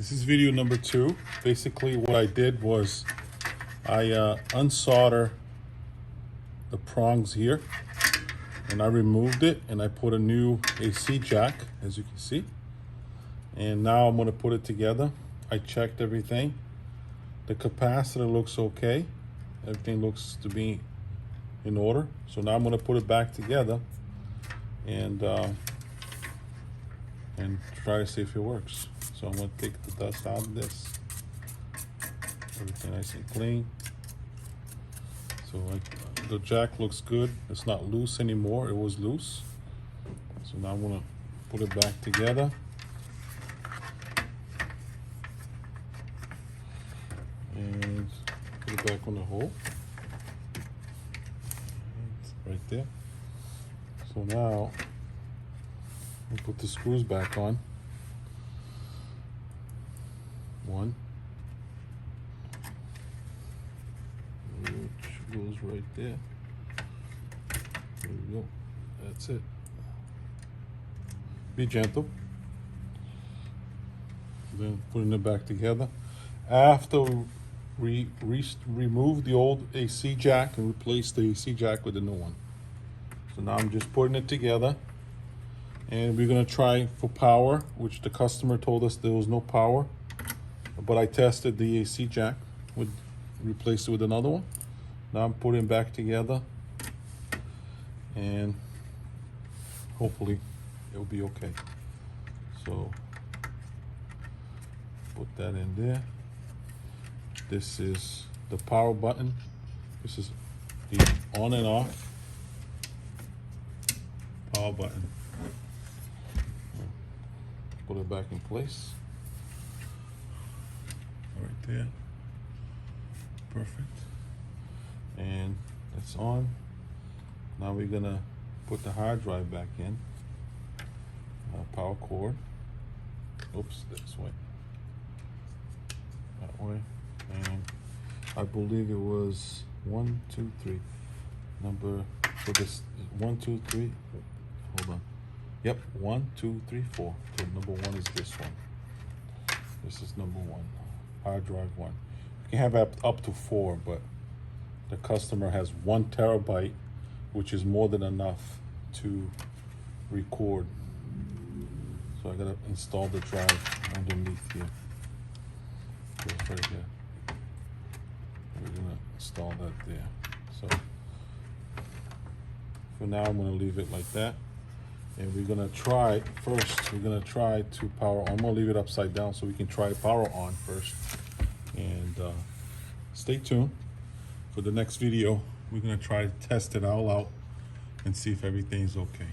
This is video number 2. Basically what I did was I unsolder the prongs here and I removed it and I put a new AC jack, as you can see. And now I'm going to put it together. I checked everything. The capacitor looks okay. Everything looks to be in order. So now I'm going to put it back together and try to see if it works. So I'm going to take the dust out of this. Everything nice and clean. So the jack looks good. It's not loose anymore. It was loose. So now I'm going to put it back together. And put it back on the hole. Right there. So now I'll put the screws back on. One, which goes right there. There we go. That's it. Be gentle. Then putting it back together. After we remove the old AC jack and replace the AC jack with a new one. So now I'm just putting it together. And we're gonna try for power, which the customer told us there was no power. But I tested the AC jack, would replace it with another one. Now I'm putting it back together and hopefully it'll be okay. So put that in there. This is the power button. This is the on and off power button. Put it back in place. Right there. Perfect. And that's on. Now we're gonna put the hard drive back in. Power cord. Oops, this way. That way. And I believe it was 1, 2, 3. Number, so this 1, 2, 3. Hold on. Yep, 1, 2, 3, 4. So number 1 is this one. This is number 1. Hard drive 1. You can have up to 4, but the customer has 1 terabyte, which is more than enough to record. So I gotta install the drive underneath here. Goes right here. We're gonna install that there. So for now, I'm gonna leave it like that. And we're gonna try first, we're gonna try to power on. I'm gonna leave it upside down so we can try power on first. And stay tuned for the next video. We're gonna try to test it all out and see if everything's okay.